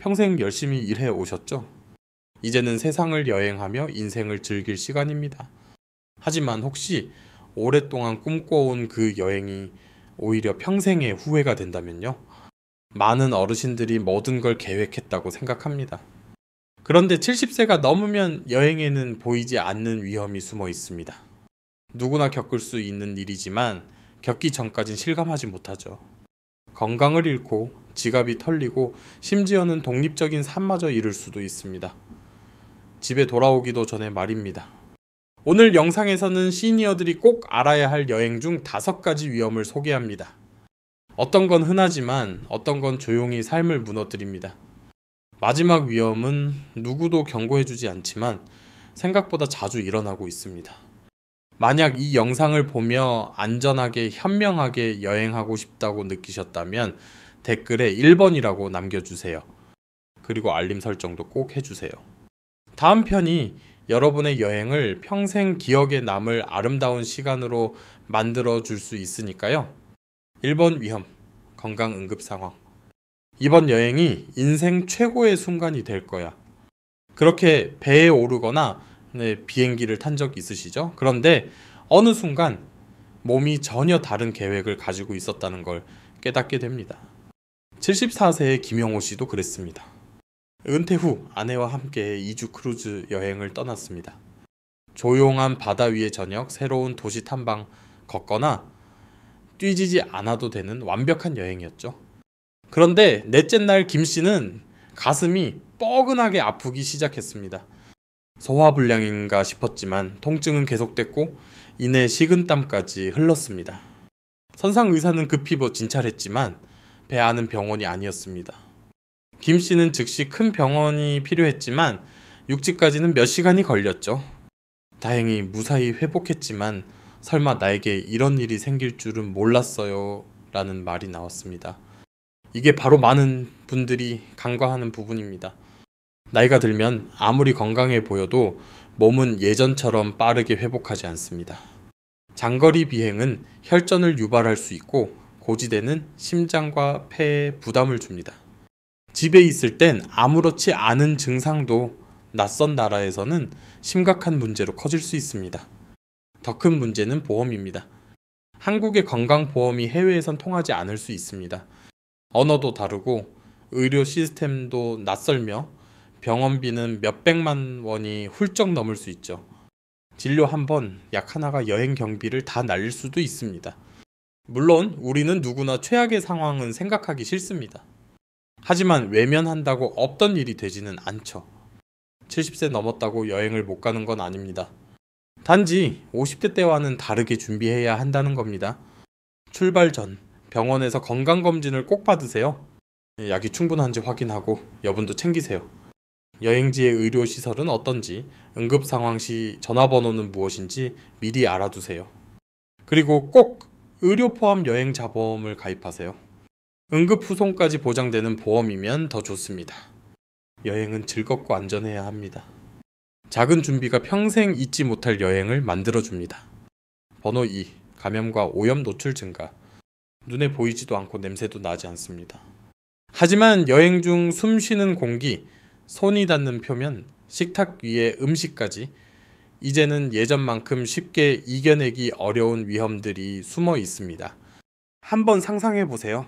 평생 열심히 일해 오셨죠? 이제는 세상을 여행하며 인생을 즐길 시간입니다. 하지만 혹시 오랫동안 꿈꿔온 그 여행이 오히려 평생의 후회가 된다면요? 많은 어르신들이 모든 걸 계획했다고 생각합니다. 그런데 70세가 넘으면 여행에는 보이지 않는 위험이 숨어 있습니다. 누구나 겪을 수 있는 일이지만 겪기 전까진 실감하지 못하죠. 건강을 잃고 지갑이 털리고 심지어는 독립적인 삶마저 잃을 수도 있습니다. 집에 돌아오기도 전에 말입니다. 오늘 영상에서는 시니어들이 꼭 알아야 할 여행 중 5가지 위험을 소개합니다. 어떤 건 흔하지만 어떤 건 조용히 삶을 무너뜨립니다. 마지막 위험은 누구도 경고해주지 않지만 생각보다 자주 일어나고 있습니다. 만약 이 영상을 보며 안전하게 현명하게 여행하고 싶다고 느끼셨다면 댓글에 1번이라고 남겨주세요. 그리고 알림 설정도 꼭 해주세요. 다음 편이 여러분의 여행을 평생 기억에 남을 아름다운 시간으로 만들어 줄 수 있으니까요. 1번 위험, 건강 응급 상황. 이번 여행이 인생 최고의 순간이 될 거야. 그렇게 배에 오르거나 비행기를 탄 적 있으시죠? 그런데 어느 순간 몸이 전혀 다른 계획을 가지고 있었다는 걸 깨닫게 됩니다. 74세의 김영호 씨도 그랬습니다. 은퇴 후 아내와 함께 2주 크루즈 여행을 떠났습니다. 조용한 바다 위의 저녁, 새로운 도시 탐방 걷거나 뛰지지 않아도 되는 완벽한 여행이었죠. 그런데 넷째 날 김 씨는 가슴이 뻐근하게 아프기 시작했습니다. 소화불량인가 싶었지만 통증은 계속됐고 이내 식은땀까지 흘렀습니다. 선상 의사는 급히 진찰했지만 배 안은 병원이 아니었습니다. 김 씨는 즉시 큰 병원이 필요했지만 육지까지는 몇 시간이 걸렸죠. 다행히 무사히 회복했지만 설마 나에게 이런 일이 생길 줄은 몰랐어요 라는 말이 나왔습니다. 이게 바로 많은 분들이 간과하는 부분입니다. 나이가 들면 아무리 건강해 보여도 몸은 예전처럼 빠르게 회복하지 않습니다. 장거리 비행은 혈전을 유발할 수 있고 고지대는 심장과 폐에 부담을 줍니다. 집에 있을 땐 아무렇지 않은 증상도 낯선 나라에서는 심각한 문제로 커질 수 있습니다. 더 큰 문제는 보험입니다. 한국의 건강보험이 해외에선 통하지 않을 수 있습니다. 언어도 다르고 의료 시스템도 낯설며 병원비는 몇백만 원이 훌쩍 넘을 수 있죠. 진료 한 번 약 하나가 여행 경비를 다 날릴 수도 있습니다. 물론 우리는 누구나 최악의 상황은 생각하기 싫습니다. 하지만 외면한다고 없던 일이 되지는 않죠. 70세 넘었다고 여행을 못 가는 건 아닙니다. 단지 50대 때와는 다르게 준비해야 한다는 겁니다. 출발 전 병원에서 건강검진을 꼭 받으세요. 약이 충분한지 확인하고 여분도 챙기세요. 여행지의 의료시설은 어떤지, 응급상황 시 전화번호는 무엇인지 미리 알아두세요. 그리고 꼭 의료 포함 여행자보험을 가입하세요. 응급후송까지 보장되는 보험이면 더 좋습니다. 여행은 즐겁고 안전해야 합니다. 작은 준비가 평생 잊지 못할 여행을 만들어줍니다. 번호 2. 감염과 오염 노출 증가. 눈에 보이지도 않고 냄새도 나지 않습니다. 하지만 여행 중 숨 쉬는 공기, 손이 닿는 표면, 식탁 위의 음식까지 이제는 예전만큼 쉽게 이겨내기 어려운 위험들이 숨어 있습니다. 한번 상상해 보세요.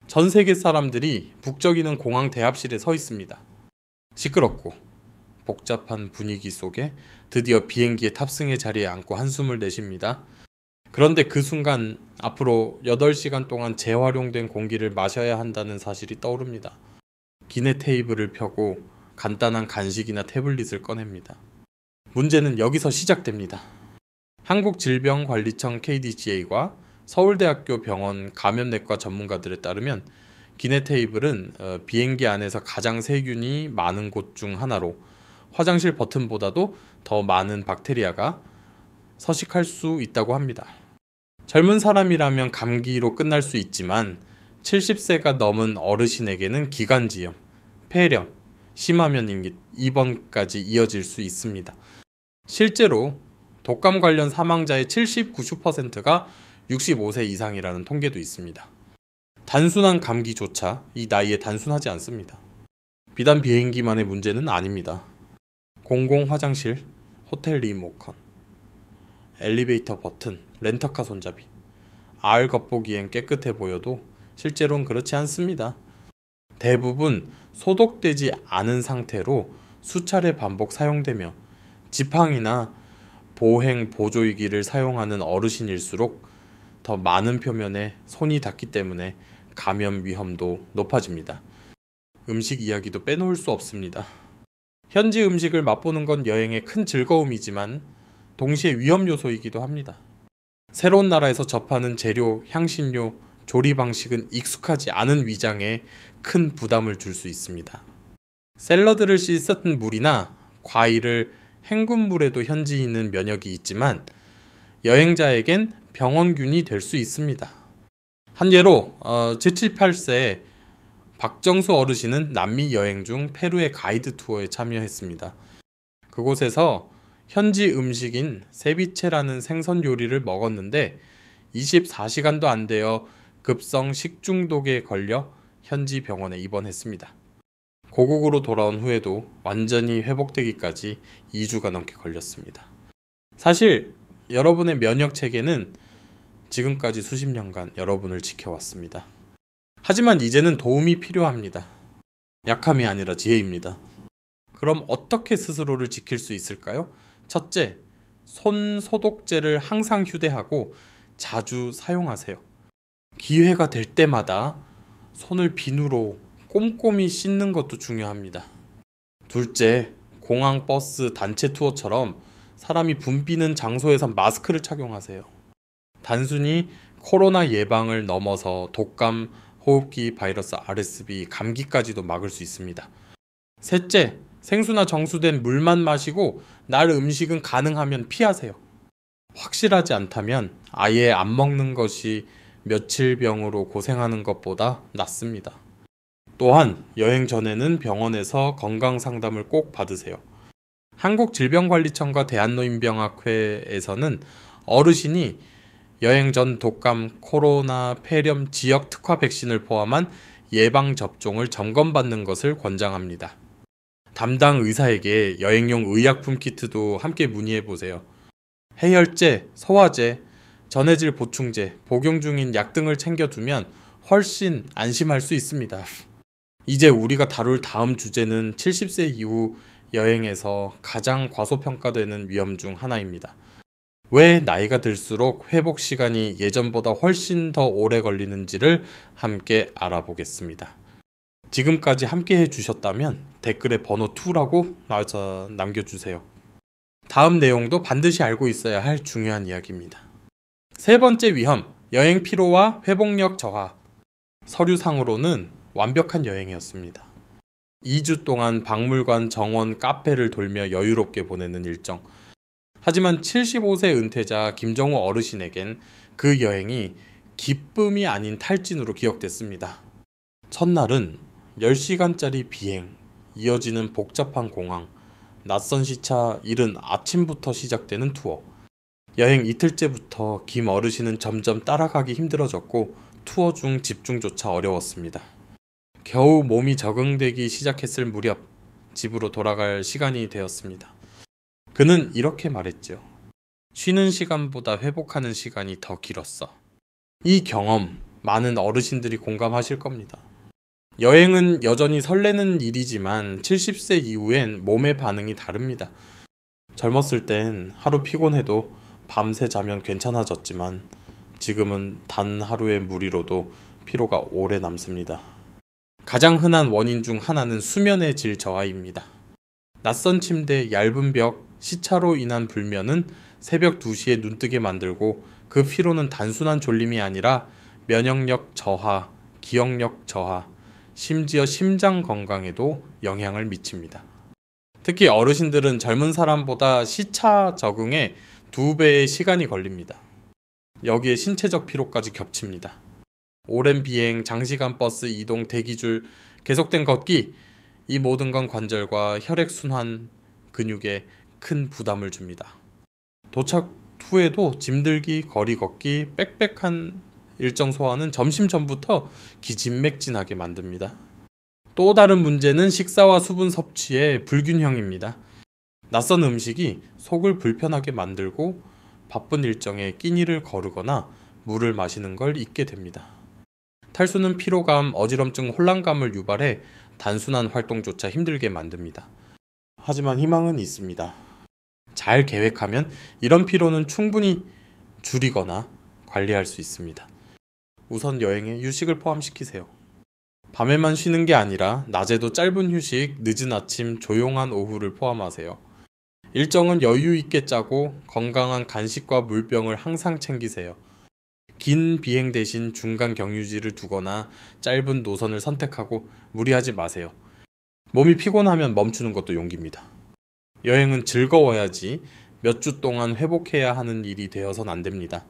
전 세계 사람들이 북적이는 공항 대합실에 서 있습니다. 시끄럽고 복잡한 분위기 속에 드디어 비행기에 탑승의 자리에 앉고 한숨을 내쉽니다. 그런데 그 순간 앞으로 8시간 동안 재활용된 공기를 마셔야 한다는 사실이 떠오릅니다. 기내 테이블을 펴고 간단한 간식이나 태블릿을 꺼냅니다. 문제는 여기서 시작됩니다. 한국질병관리청 KDGA과 서울대학교 병원 감염내과 전문가들에 따르면 기내 테이블은 비행기 안에서 가장 세균이 많은 곳 중 하나로 화장실 버튼보다도 더 많은 박테리아가 서식할 수 있다고 합니다. 젊은 사람이라면 감기로 끝날 수 있지만 70세가 넘은 어르신에게는 기관지염, 폐렴, 심하면 입원까지 이어질 수 있습니다. 실제로 독감 관련 사망자의 70, 90%가 65세 이상이라는 통계도 있습니다. 단순한 감기조차 이 나이에 단순하지 않습니다. 비단 비행기만의 문제는 아닙니다. 공공 화장실, 호텔 리모컨, 엘리베이터 버튼, 렌터카 손잡이. 알 겉보기엔 깨끗해 보여도 실제로는 그렇지 않습니다. 대부분 소독되지 않은 상태로 수차례 반복 사용되며 지팡이나 보행 보조기기를 사용하는 어르신일수록 더 많은 표면에 손이 닿기 때문에 감염 위험도 높아집니다. 음식 이야기도 빼놓을 수 없습니다. 현지 음식을 맛보는 건 여행의 큰 즐거움이지만 동시에 위험 요소이기도 합니다. 새로운 나라에서 접하는 재료, 향신료, 조리 방식은 익숙하지 않은 위장에 큰 부담을 줄 수 있습니다. 샐러드를 씻은 물이나 과일을 헹군 물에도 현지인은 면역이 있지만 여행자에겐 병원균이 될 수 있습니다. 한 예로 78세 박정수 어르신은 남미 여행 중 페루의 가이드 투어에 참여했습니다. 그곳에서 현지 음식인 세비체라는 생선 요리를 먹었는데 24시간도 안 되어 급성 식중독에 걸려 현지 병원에 입원했습니다. 고국으로 돌아온 후에도 완전히 회복되기까지 2주가 넘게 걸렸습니다. 사실 여러분의 면역 체계는 지금까지 수십 년간 여러분을 지켜왔습니다. 하지만 이제는 도움이 필요합니다. 약함이 아니라 지혜입니다. 그럼 어떻게 스스로를 지킬 수 있을까요? 첫째, 손 소독제를 항상 휴대하고 자주 사용하세요. 기회가 될 때마다 손을 비누로 꼼꼼히 씻는 것도 중요합니다. 둘째, 공항, 버스, 단체 투어처럼 사람이 붐비는 장소에선 마스크를 착용하세요. 단순히 코로나 예방을 넘어서 독감, 호흡기 바이러스 RSV, 감기까지도 막을 수 있습니다. 셋째, 생수나 정수된 물만 마시고 날 음식은 가능하면 피하세요. 확실하지 않다면 아예 안 먹는 것이 며칠병으로 고생하는 것보다 낫습니다. 또한 여행 전에는 병원에서 건강 상담을 꼭 받으세요. 한국질병관리청과 대한노인병학회에서는 어르신이 여행 전 독감, 코로나, 폐렴, 지역 특화 백신을 포함한 예방 접종을 점검받는 것을 권장합니다. 담당 의사에게 여행용 의약품 키트도 함께 문의해 보세요. 해열제, 소화제, 전해질 보충제, 복용 중인 약 등을 챙겨두면 훨씬 안심할 수 있습니다. 이제 우리가 다룰 다음 주제는 70세 이후 여행에서 가장 과소평가되는 위험 중 하나입니다. 왜 나이가 들수록 회복 시간이 예전보다 훨씬 더 오래 걸리는지를 함께 알아보겠습니다. 지금까지 함께 해주셨다면 댓글에 번호 2라고 남겨주세요. 다음 내용도 반드시 알고 있어야 할 중요한 이야기입니다. 세 번째 위험, 여행 피로와 회복력 저하. 서류상으로는 완벽한 여행이었습니다. 2주 동안 박물관, 정원, 카페를 돌며 여유롭게 보내는 일정. 하지만 75세 은퇴자 김정우 어르신에겐 그 여행이 기쁨이 아닌 탈진으로 기억됐습니다. 첫날은 10시간짜리 비행, 이어지는 복잡한 공항, 낯선 시차, 이른 아침부터 시작되는 투어. 여행 이틀째부터 김 어르신은 점점 따라가기 힘들어졌고 투어 중 집중조차 어려웠습니다. 겨우 몸이 적응되기 시작했을 무렵 집으로 돌아갈 시간이 되었습니다. 그는 이렇게 말했죠. 쉬는 시간보다 회복하는 시간이 더 길었어. 이 경험 많은 어르신들이 공감하실 겁니다. 여행은 여전히 설레는 일이지만 70세 이후엔 몸의 반응이 다릅니다. 젊었을 땐 하루 피곤해도 밤새 자면 괜찮아졌지만 지금은 단 하루의 무리로도 피로가 오래 남습니다. 가장 흔한 원인 중 하나는 수면의 질 저하입니다. 낯선 침대, 얇은 벽, 시차로 인한 불면은 새벽 2시에 눈뜨게 만들고 그 피로는 단순한 졸림이 아니라 면역력 저하, 기억력 저하, 심지어 심장 건강에도 영향을 미칩니다. 특히 어르신들은 젊은 사람보다 시차 적응에 2배의 시간이 걸립니다. 여기에 신체적 피로까지 겹칩니다. 오랜 비행, 장시간 버스 이동, 대기줄, 계속된 걷기, 이 모든 건 관절과 혈액순환, 근육에 큰 부담을 줍니다. 도착 후에도 짐들기, 거리 걷기, 빽빽한 일정 소화는 점심 전부터 기진맥진하게 만듭니다. 또 다른 문제는 식사와 수분 섭취의 불균형입니다. 낯선 음식이 속을 불편하게 만들고 바쁜 일정에 끼니를 거르거나 물을 마시는 걸 잊게 됩니다. 탈수는 피로감, 어지럼증, 혼란감을 유발해 단순한 활동조차 힘들게 만듭니다. 하지만 희망은 있습니다. 잘 계획하면 이런 피로는 충분히 줄이거나 관리할 수 있습니다. 우선 여행에 휴식을 포함시키세요. 밤에만 쉬는 게 아니라 낮에도 짧은 휴식, 늦은 아침, 조용한 오후를 포함하세요. 일정은 여유 있게 짜고 건강한 간식과 물병을 항상 챙기세요. 긴 비행 대신 중간 경유지를 두거나 짧은 노선을 선택하고 무리하지 마세요. 몸이 피곤하면 멈추는 것도 용기입니다. 여행은 즐거워야지 몇 주 동안 회복해야 하는 일이 되어선 안 됩니다.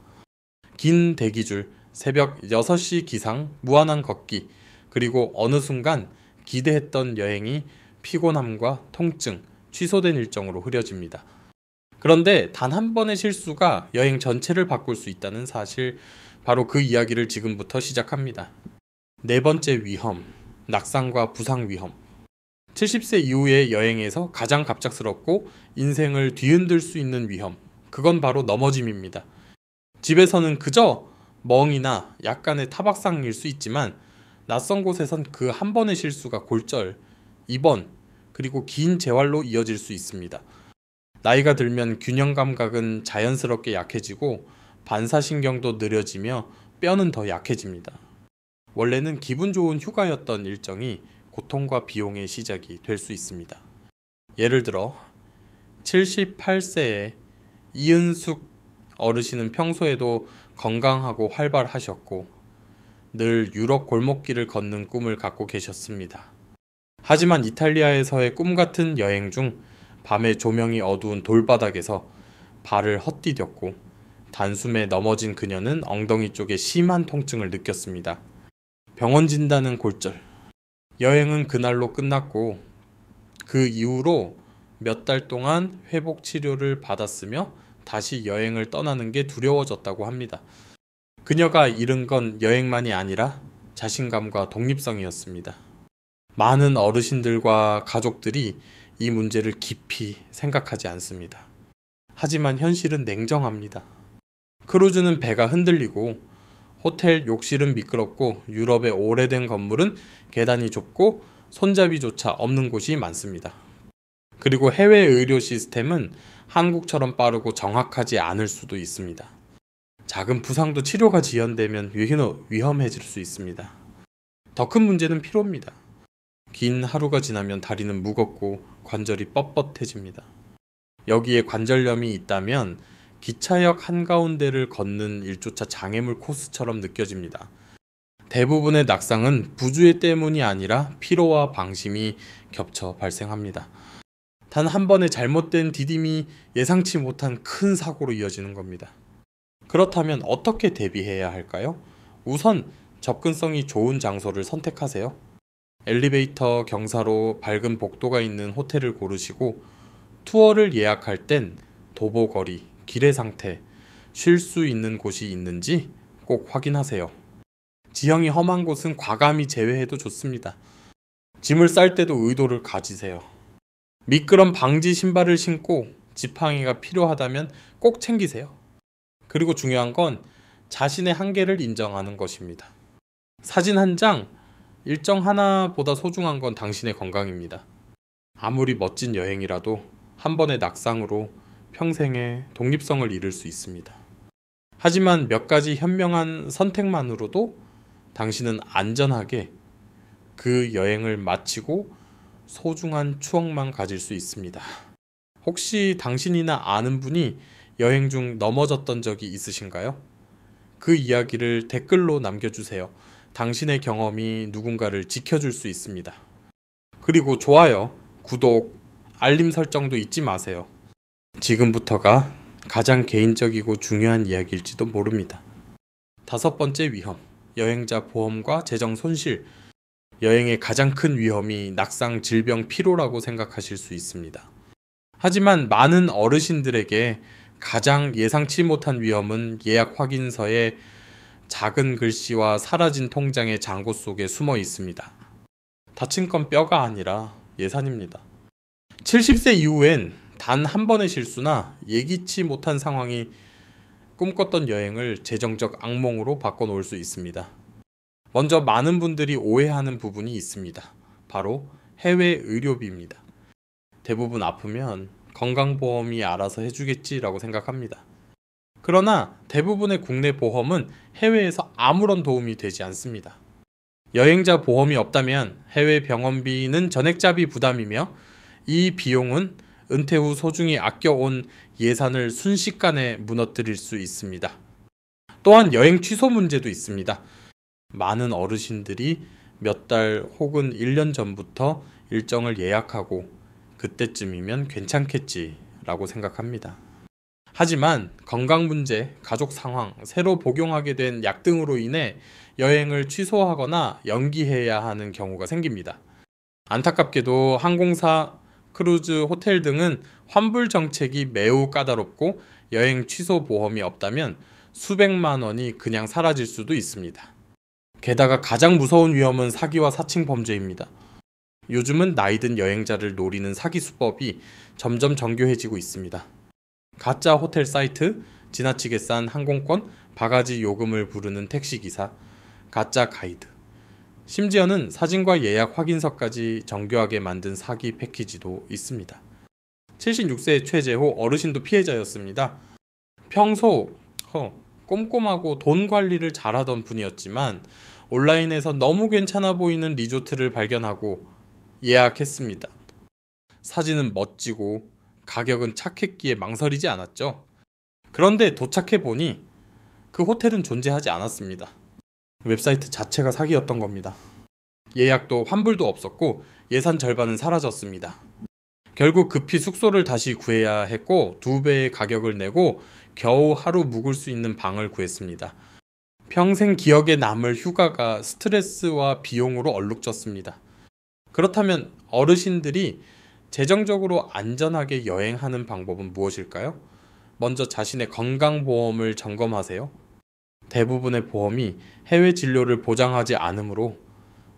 긴 대기줄, 새벽 6시 기상, 무한한 걷기, 그리고 어느 순간 기대했던 여행이 피곤함과 통증, 취소된 일정으로 흐려집니다. 그런데 단 한 번의 실수가 여행 전체를 바꿀 수 있다는 사실, 바로 그 이야기를 지금부터 시작합니다. 네 번째 위험, 낙상과 부상 위험. 70세 이후의 여행에서 가장 갑작스럽고 인생을 뒤흔들 수 있는 위험, 그건 바로 넘어짐입니다. 집에서는 그저 멍이나 약간의 타박상일 수 있지만 낯선 곳에선 그 한 번의 실수가 골절, 입원, 그리고 긴 재활로 이어질 수 있습니다. 나이가 들면 균형 감각은 자연스럽게 약해지고 반사신경도 느려지며 뼈는 더 약해집니다. 원래는 기분 좋은 휴가였던 일정이 고통과 비용의 시작이 될 수 있습니다. 예를 들어 78세의 이은숙 어르신은 평소에도 건강하고 활발하셨고 늘 유럽 골목길을 걷는 꿈을 갖고 계셨습니다. 하지만 이탈리아에서의 꿈같은 여행 중 밤에 조명이 어두운 돌바닥에서 발을 헛디뎠고 단숨에 넘어진 그녀는 엉덩이 쪽에 심한 통증을 느꼈습니다. 병원 진단은 골절. 여행은 그날로 끝났고 그 이후로 몇 달 동안 회복 치료를 받았으며 다시 여행을 떠나는 게 두려워졌다고 합니다. 그녀가 잃은 건 여행만이 아니라 자신감과 독립성이었습니다. 많은 어르신들과 가족들이 이 문제를 깊이 생각하지 않습니다. 하지만 현실은 냉정합니다. 크루즈는 배가 흔들리고 호텔 욕실은 미끄럽고 유럽의 오래된 건물은 계단이 좁고 손잡이조차 없는 곳이 많습니다. 그리고 해외 의료 시스템은 한국처럼 빠르고 정확하지 않을 수도 있습니다. 작은 부상도 치료가 지연되면 위험해질 수 있습니다. 더 큰 문제는 피로입니다. 긴 하루가 지나면 다리는 무겁고 관절이 뻣뻣해집니다. 여기에 관절염이 있다면 기차역 한가운데를 걷는 일조차 장애물 코스처럼 느껴집니다. 대부분의 낙상은 부주의 때문이 아니라 피로와 방심이 겹쳐 발생합니다. 단 한 번의 잘못된 디딤이 예상치 못한 큰 사고로 이어지는 겁니다. 그렇다면 어떻게 대비해야 할까요? 우선 접근성이 좋은 장소를 선택하세요. 엘리베이터, 경사로, 밝은 복도가 있는 호텔을 고르시고 투어를 예약할 땐 도보거리, 길의 상태, 쉴 수 있는 곳이 있는지 꼭 확인하세요. 지형이 험한 곳은 과감히 제외해도 좋습니다. 짐을 쌀 때도 의도를 가지세요. 미끄럼 방지 신발을 신고 지팡이가 필요하다면 꼭 챙기세요. 그리고 중요한 건 자신의 한계를 인정하는 것입니다. 사진 한 장, 일정 하나보다 소중한 건 당신의 건강입니다. 아무리 멋진 여행이라도 한 번의 낙상으로 평생의 독립성을 잃을 수 있습니다. 하지만 몇 가지 현명한 선택만으로도 당신은 안전하게 그 여행을 마치고 소중한 추억만 가질 수 있습니다. 혹시 당신이나 아는 분이 여행 중 넘어졌던 적이 있으신가요? 그 이야기를 댓글로 남겨주세요. 당신의 경험이 누군가를 지켜줄 수 있습니다. 그리고 좋아요, 구독, 알림 설정도 잊지 마세요. 지금부터가 가장 개인적이고 중요한 이야기일지도 모릅니다. 다섯 번째 위험, 여행자 보험과 재정 손실. 여행의 가장 큰 위험이 낙상, 질병, 피로라고 생각하실 수 있습니다. 하지만 많은 어르신들에게 가장 예상치 못한 위험은 예약 확인서에 작은 글씨와 사라진 통장의 잔고 속에 숨어 있습니다. 다친 건 뼈가 아니라 예산입니다. 70세 이후엔 단 한 번의 실수나 예기치 못한 상황이 꿈꿨던 여행을 재정적 악몽으로 바꿔놓을 수 있습니다. 먼저 많은 분들이 오해하는 부분이 있습니다. 바로 해외 의료비입니다. 대부분 아프면 건강보험이 알아서 해주겠지라고 생각합니다. 그러나 대부분의 국내 보험은 해외에서 아무런 도움이 되지 않습니다. 여행자 보험이 없다면 해외 병원비는 전액자비 부담이며 이 비용은 은퇴 후 소중히 아껴온 예산을 순식간에 무너뜨릴 수 있습니다. 또한 여행 취소 문제도 있습니다. 많은 어르신들이 몇 달 혹은 1년 전부터 일정을 예약하고 그때쯤이면 괜찮겠지라고 생각합니다. 하지만 건강 문제, 가족 상황, 새로 복용하게 된 약 등으로 인해 여행을 취소하거나 연기해야 하는 경우가 생깁니다. 안타깝게도 항공사, 크루즈, 호텔 등은 환불 정책이 매우 까다롭고 여행 취소 보험이 없다면 수백만 원이 그냥 사라질 수도 있습니다. 게다가 가장 무서운 위험은 사기와 사칭 범죄입니다. 요즘은 나이든 여행자를 노리는 사기 수법이 점점 정교해지고 있습니다. 가짜 호텔 사이트, 지나치게 싼 항공권, 바가지 요금을 부르는 택시기사, 가짜 가이드, 심지어는 사진과 예약 확인서까지 정교하게 만든 사기 패키지도 있습니다. 76세 최재호 어르신도 피해자였습니다. 평소 꼼꼼하고 돈 관리를 잘하던 분이었지만 온라인에서 너무 괜찮아 보이는 리조트를 발견하고 예약했습니다. 사진은 멋지고 가격은 착했기에 망설이지 않았죠. 그런데 도착해 보니 그 호텔은 존재하지 않았습니다. 웹사이트 자체가 사기였던 겁니다. 예약도 환불도 없었고 예산 절반은 사라졌습니다. 결국 급히 숙소를 다시 구해야 했고 2배의 가격을 내고 겨우 하루 묵을 수 있는 방을 구했습니다. 평생 기억에 남을 휴가가 스트레스와 비용으로 얼룩졌습니다. 그렇다면 어르신들이 재정적으로 안전하게 여행하는 방법은 무엇일까요? 먼저 자신의 건강보험을 점검하세요. 대부분의 보험이 해외 진료를 보장하지 않으므로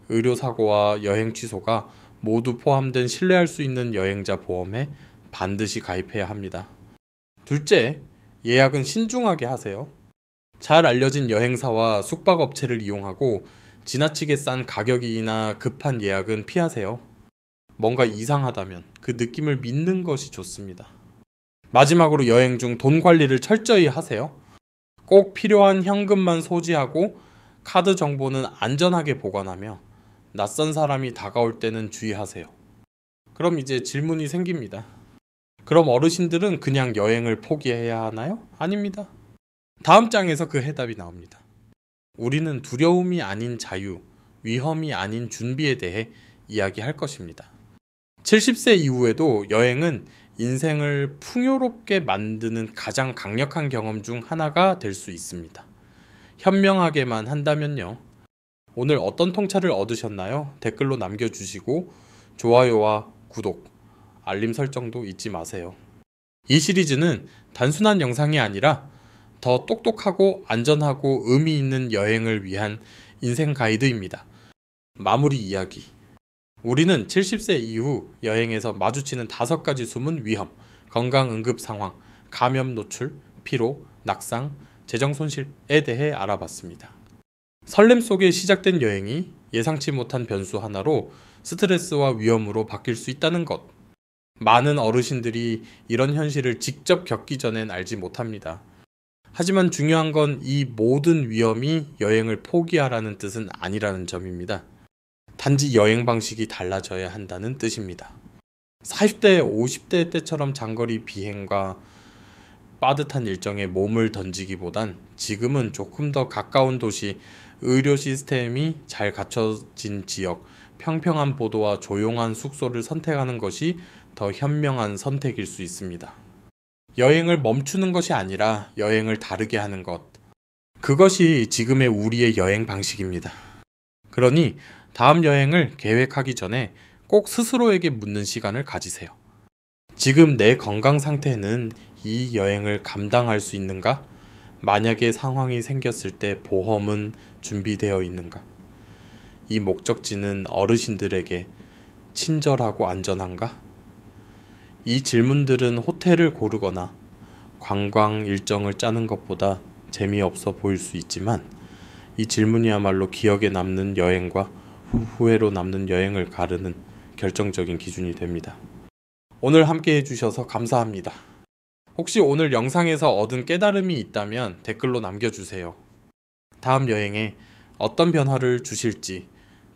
의료사고와 여행 취소가 모두 포함된 신뢰할 수 있는 여행자 보험에 반드시 가입해야 합니다. 둘째, 예약은 신중하게 하세요. 잘 알려진 여행사와 숙박업체를 이용하고 지나치게 싼 가격이나 급한 예약은 피하세요. 뭔가 이상하다면 그 느낌을 믿는 것이 좋습니다. 마지막으로 여행 중 돈 관리를 철저히 하세요. 꼭 필요한 현금만 소지하고 카드 정보는 안전하게 보관하며 낯선 사람이 다가올 때는 주의하세요. 그럼 이제 질문이 생깁니다. 그럼 어르신들은 그냥 여행을 포기해야 하나요? 아닙니다. 다음 장에서 그 해답이 나옵니다. 우리는 두려움이 아닌 자유, 위험이 아닌 준비에 대해 이야기할 것입니다. 70세 이후에도 여행은 인생을 풍요롭게 만드는 가장 강력한 경험 중 하나가 될 수 있습니다. 현명하게만 한다면요. 오늘 어떤 통찰을 얻으셨나요? 댓글로 남겨주시고 좋아요와 구독, 알림 설정도 잊지 마세요. 이 시리즈는 단순한 영상이 아니라 더 똑똑하고 안전하고 의미 있는 여행을 위한 인생 가이드입니다. 마무리 이야기. 우리는 70세 이후 여행에서 마주치는 5가지 숨은 위험, 건강 응급 상황, 감염 노출, 피로, 낙상, 재정 손실에 대해 알아봤습니다. 설렘 속에 시작된 여행이 예상치 못한 변수 하나로 스트레스와 위험으로 바뀔 수 있다는 것. 많은 어르신들이 이런 현실을 직접 겪기 전엔 알지 못합니다. 하지만 중요한 건 이 모든 위험이 여행을 포기하라는 뜻은 아니라는 점입니다. 단지 여행 방식이 달라져야 한다는 뜻입니다. 40대, 50대 때처럼 장거리 비행과 빠듯한 일정에 몸을 던지기보단 지금은 조금 더 가까운 도시, 의료 시스템이 잘 갖춰진 지역, 평평한 보도와 조용한 숙소를 선택하는 것이 더 현명한 선택일 수 있습니다. 여행을 멈추는 것이 아니라 여행을 다르게 하는 것. 그것이 지금의 우리의 여행 방식입니다. 그러니 다음 여행을 계획하기 전에 꼭 스스로에게 묻는 시간을 가지세요. 지금 내 건강 상태는 이 여행을 감당할 수 있는가? 만약에 상황이 생겼을 때 보험은 준비되어 있는가? 이 목적지는 어르신들에게 친절하고 안전한가? 이 질문들은 호텔을 고르거나 관광 일정을 짜는 것보다 재미없어 보일 수 있지만 이 질문이야말로 기억에 남는 여행과 후회로 남는 여행을 가르는 결정적인 기준이 됩니다. 오늘 함께 해주셔서 감사합니다. 혹시 오늘 영상에서 얻은 깨달음이 있다면 댓글로 남겨주세요. 다음 여행에 어떤 변화를 주실지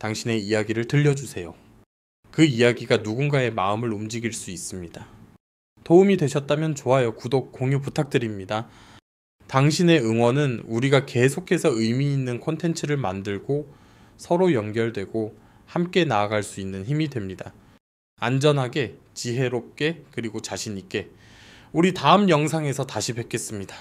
당신의 이야기를 들려주세요. 그 이야기가 누군가의 마음을 움직일 수 있습니다. 도움이 되셨다면 좋아요, 구독, 공유 부탁드립니다. 당신의 응원은 우리가 계속해서 의미 있는 콘텐츠를 만들고 서로 연결되고 함께 나아갈 수 있는 힘이 됩니다. 안전하게, 지혜롭게, 그리고 자신 있게 우리 다음 영상에서 다시 뵙겠습니다.